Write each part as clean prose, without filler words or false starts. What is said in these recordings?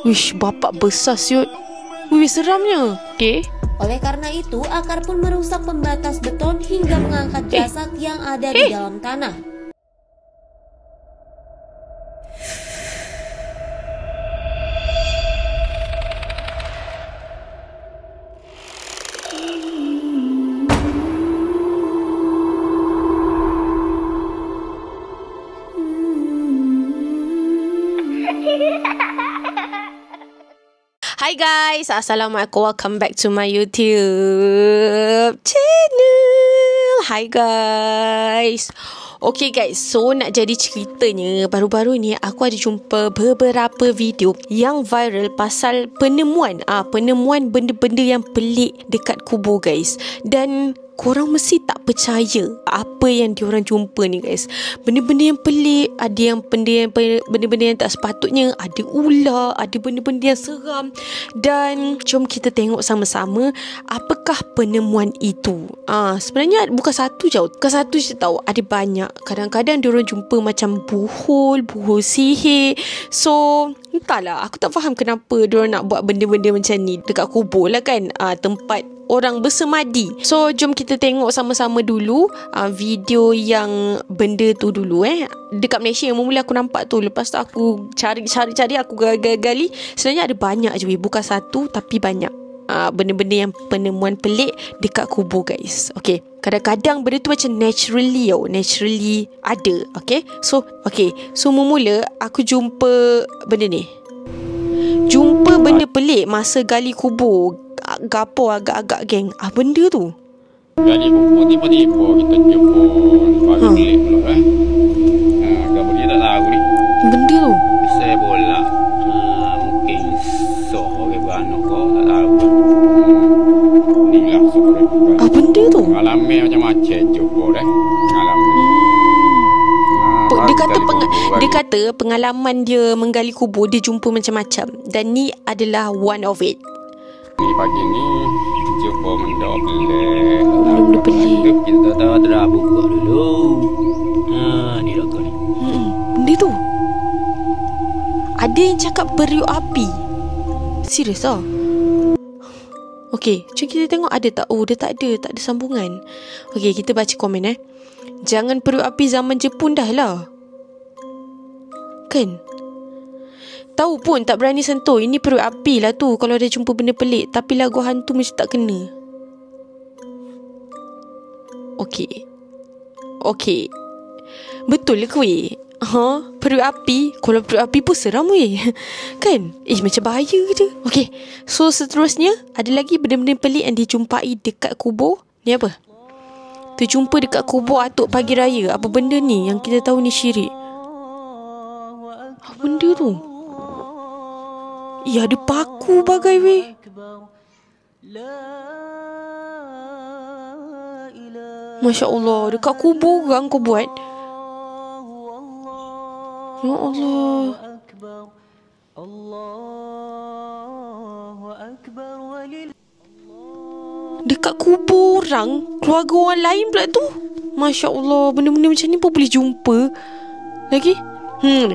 Wish, bapak besar siut. Wih, seramnya. Okay. Oleh karena itu, akar pun merusak pembatas beton hingga mengangkat jasad yang ada di dalam tanah. Hi guys, Assalamualaikum. Welcome back to my YouTube channel. Hi guys. Okay guys, so nak jadi ceritanya, baru-baru ni aku ada jumpa beberapa video yang viral pasal penemuan benda-benda yang pelik dekat kubur guys. Dan korang mesti tak percaya apa yang diorang jumpa ni guys. Benda-benda yang pelik, ada yang benda-benda yang tak sepatutnya, ada ular, ada benda-benda yang seram. Dan jom kita tengok sama-sama apakah penemuan itu. Sebenarnya bukan satu je tau, ada banyak. Kadang-kadang diorang jumpa macam buhul sihir. So entahlah, aku tak faham kenapa diorang nak buat benda-benda macam ni dekat kubur lah kan, tempat orang bersemadi. So jom kita tengok sama-sama dulu video yang benda tu dulu dekat Malaysia yang mula aku nampak tu. Lepas tu aku cari, aku gali. Sebenarnya ada banyak je, bukan satu tapi banyak benda-benda yang penemuan pelik dekat kubur guys. Okay, kadang-kadang benda tu macam naturally ada. So mula aku jumpa benda ni. Jumpa benda pelik masa gali kubur. Gapo agak-agak geng. Benda tu gali kubur tiba-tiba kita jumpa bagi pelik pula gapo dia tak tahu ni. Benda tu Saya bola mungkin sok orang beranak kau tak tahu ni lah sok orang benda tu alami macam-macam jumpa alami. Dia kata pengalaman dia menggali kubur, dia jumpa macam-macam. Dan ni adalah one of it. Ni pagi ni jumpa benda pelik. Benda pelik. Kita tahu dah buka dulu. Ni dah kau ni. Benda tu ada yang cakap periuk api. Serius lah. Okay, jom kita tengok ada tak. Oh, dia tak ada sambungan. Okay, kita baca komen Jangan periuk api zaman Jepun dah lah. Kan? Tahu pun tak berani sentuh. Ini periuk api lah tu kalau ada jumpa benda pelik. Tapi lagu hantu mesti tak kena. Okay. Betul ke weh? Periuk api? Kalau periuk api pun seram weh. Kan? Macam bahaya je. Okay, so seterusnya ada lagi benda-benda pelik yang dijumpai dekat kubur. Ni apa? Terjumpa dekat kubur atuk pagi raya. Apa benda ni yang kita tahu ni syirik? Apa benda tu? Ada paku bagai weh. Masya Allah, dekat kubur orang kau buat. Ya Allah. Dekat kubur orang, keluarga orang lain pula tu. Masya Allah, benda-benda macam ni pun boleh jumpa lagi.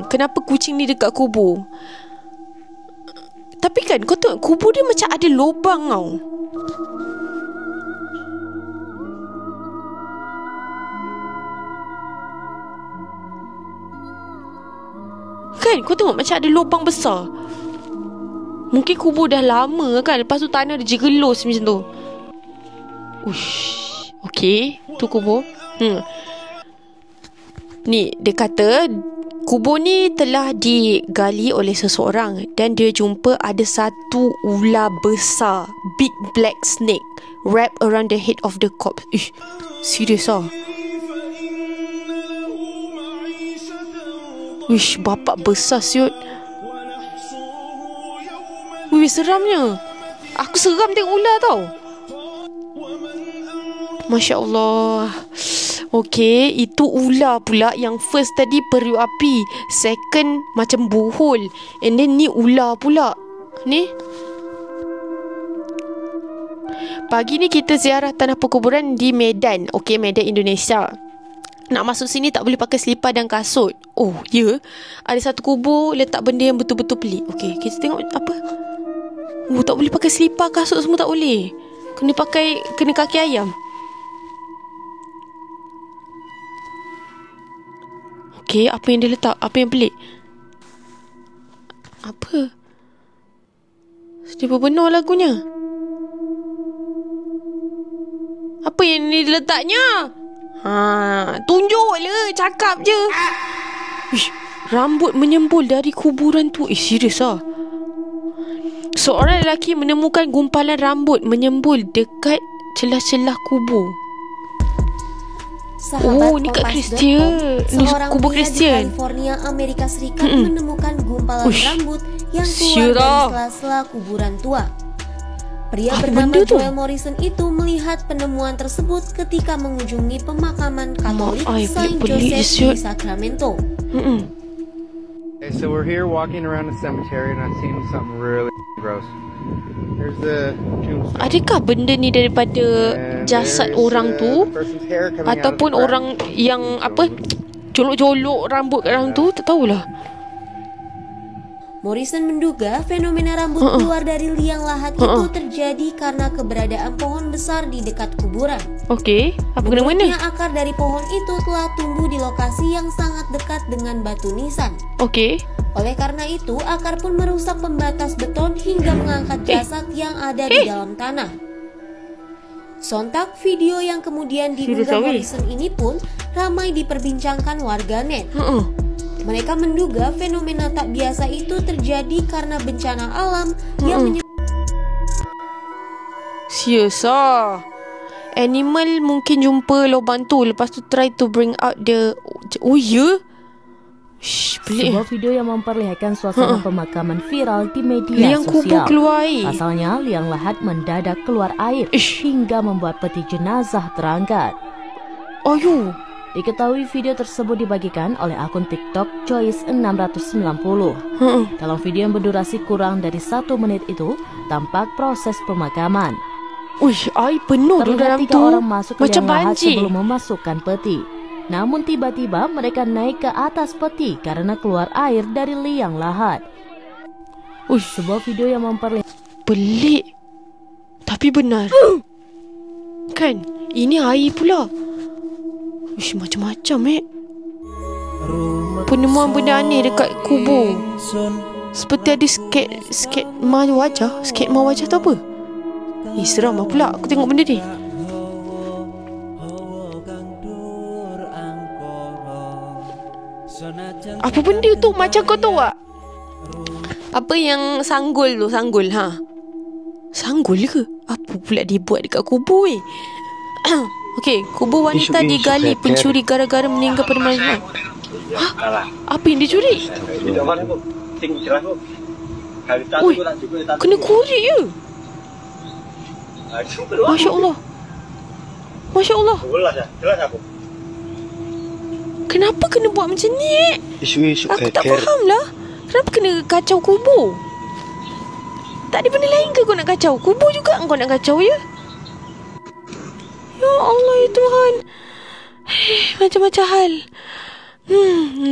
Kenapa kucing ni dekat kubur? Tapi kan kau tengok kubur dia macam ada lubang tau. Kan kau tengok macam ada lubang besar. Mungkin kubur dah lama kan, lepas tu tanah dia jegelus macam tu. Okay, tu kubur. Ni dia kata kubur ni telah digali oleh seseorang dan dia jumpa ada satu ular besar, big black snake wrapped around the head of the corpse. Serius ah. Wish, bapak besar siut. Wih, seramnya. Aku seram tengok ular tau. Masya Allah. Okay, itu ular pula. Yang first tadi periuk api, second macam buhul, and then ni ular pula. Ni pagi ni kita ziarah tanah perkuburan di Medan. Okay, Medan, Indonesia. nak masuk sini tak boleh pakai selipar dan kasut. Oh, ya. Ada satu kubur letak benda yang betul-betul pelik. Okey, kita tengok apa. Oh, tak boleh pakai selipar, kasut semua tak boleh. Kena kaki ayam. Okey, apa yang dia letak? Apa yang pelik? Apa? Dia berbenar lagunya. Apa yang ni diletaknya? Tunjuk le, cakap je. Ish, rambut menyembul dari kuburan tu. Serius ah. Seorang lelaki menemukan gumpalan rambut menyembul dekat celah-celah kubur. Sahabat ni kat Kompas.com, Kristian. Ni seorang kubur pria di Kristian. California, Amerika Serikat menemukan gumpalan rambut yang keluar Syirah. dari sela-sela kuburan tua. Pria bernama Joel Morrison itu melihat penemuan tersebut ketika mengunjungi pemakaman Katolik Saint Joseph di Sacramento. Okay, so we're here walking around the cemetery and I've seen something really gross. Here's the tombstone. Adakah benda ni daripada jasad orang tu ataupun orang yang apa jolok-jolok rambut kat dalam tu? Tak tahulah. Morrison menduga fenomena rambut keluar dari liang lahat itu terjadi karena keberadaan pohon besar di dekat kuburan. Okey, apa kena mana? Menurutnya akar dari pohon itu telah tumbuh di lokasi yang sangat dekat dengan batu nisan. Okey. Oleh karena itu, akar pun merusak pembatas beton hingga mengangkat jasad yang ada di dalam tanah. Sontak, video yang kemudian diunggah Morrison ini pun ramai diperbincangkan warganet. Mereka menduga fenomena tak biasa itu terjadi karena bencana alam yang Serius ah. Animal mungkin jumpa lubang tu, lepas tu try to bring out the... Oh ya? Pelik. Sebuah video yang memperlihatkan suasana pemakaman viral di media liang sosial. kubur keluar air. Pasalnya, liang lahat mendadak keluar air hingga membuat peti jenazah terangkat. Oh yo. Diketahui video tersebut dibagikan oleh akun TikTok Choice690. Dalam video yang berdurasi kurang dari 1 menit itu, tampak proses pemakaman. Uish, air penuh di dalam Terlihat 3 tu. orang masuk ke Macam liang lahat banjir. sebelum memasukkan peti. Namun tiba-tiba mereka naik ke atas peti karena keluar air dari liang lahat. Uish, Sebuah video yang memperlihatkan pelik. Tapi benar. Kan? Ini air pula. Uish, macam-macam penemuan benda aneh dekat kubur. Seperti ada sketma wajah. Sketma wajah tu apa? Seram lah pula aku tengok benda ni. Apa benda tu? Macam kau tahu tak? Apa yang sanggul tu? Sanggul ha? Sanggul ke? Apa pula dia buat dekat kubur Okey, kubur wanita digali pencuri gara-gara meninggal pada malam Jumaat. Apa yang dia curi? Ui, kena kurik je. Masya Allah. Masya Allah. Kenapa kena buat macam ni? Aku tak faham lah. Kenapa kena kacau kubur? Tak ada benda lain ke kau nak kacau? Kubur juga kau nak kacau ya? Ya Allah ya Tuhan. Macam-macam hal.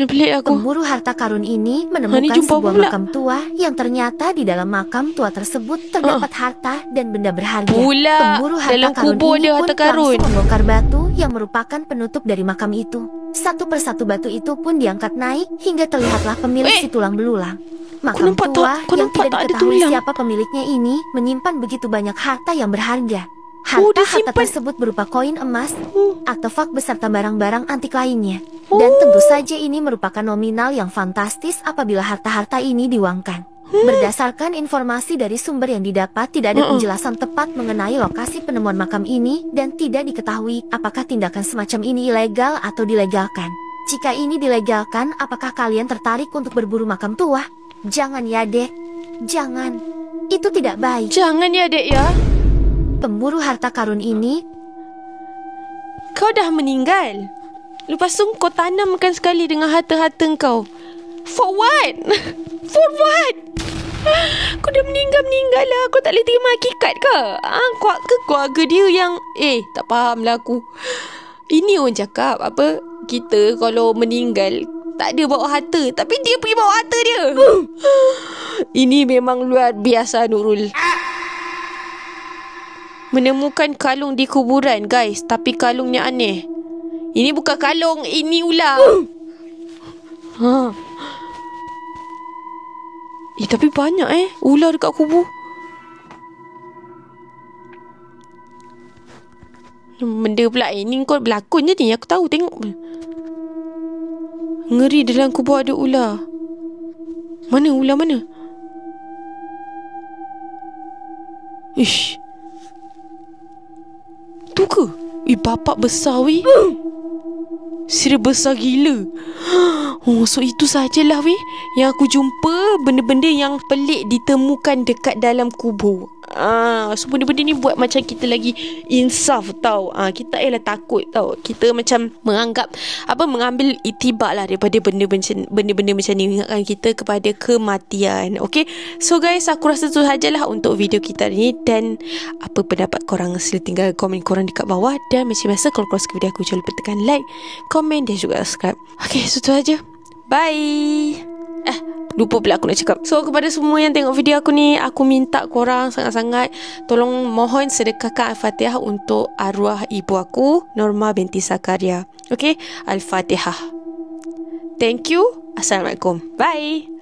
Pelik aku. Pemburu harta karun ini menemukan sebuah makam tua yang ternyata di dalam makam tua tersebut terdapat harta dan benda berharga. Pemburu harta dalam karun kubur ini ada harta pun karun. langsung membongkar batu yang merupakan penutup dari makam itu. Satu persatu batu itu pun diangkat naik hingga terlihatlah pemilik si tulang belulang. Makam tua yang tidak diketahui siapa pemiliknya ini menyimpan begitu banyak harta yang berharga. Harta tersebut berupa koin emas, artefak beserta barang-barang antik lainnya. Dan tentu saja ini merupakan nominal yang fantastis apabila harta-harta ini diuangkan. Berdasarkan informasi dari sumber yang didapat, tidak ada penjelasan tepat mengenai lokasi penemuan makam ini dan tidak diketahui apakah tindakan semacam ini ilegal atau dilegalkan. Jika ini dilegalkan, apakah kalian tertarik untuk berburu makam tua? Jangan ya, Dek. Jangan. Itu tidak baik. Jangan ya, Dek ya. Pemburu harta karun ini, kau dah meninggal. Lepas tu kau tanamkan sekali dengan harta-harta kau. For what? For what? Kau dah meninggal lah. Kau tak boleh terima hakikat ke? Keluarga dia yang tak faham lah aku. Ini orang cakap apa, kita kalau meninggal tak ada bawa harta, tapi dia pergi bawa harta dia. Ini memang luar biasa, Nurul. Menemukan kalung di kuburan, guys, tapi kalungnya aneh. Ini bukan kalung, ini ular. Tapi banyak ular dekat kubur. Benda pula ni kau berlakon je ni, aku tahu, tengok. Ngeri, dalam kubur ada ular. Mana ular mana? Ish. Tu ke? Bapak besar weh. Serius besar gila. Oh, so itu sajalah weh yang aku jumpa, benda-benda yang pelik ditemukan dekat dalam kubur. So benda-benda ni buat macam kita lagi insaf tau. Kita takut tau. Kita macam mengambil itibar lah daripada benda-benda macam ni, mengingatkan kita kepada kematian. Okay, so guys, aku rasa tu sajalah untuk video kita ni. Dan apa pendapat korang, sila tinggal komen korang dekat bawah. Dan macam biasa, kalau korang suka video aku, jangan lupa tekan like, komen dan juga subscribe. Okay, so tu saja. Bye. Lupa pula aku nak cakap. So kepada semua yang tengok video aku ni, aku minta korang sangat-sangat tolong mohon sedekahkan Al-Fatihah untuk arwah ibu aku, Norma binti Zakaria. Okay, Al-Fatihah. Thank you. Assalamualaikum. Bye.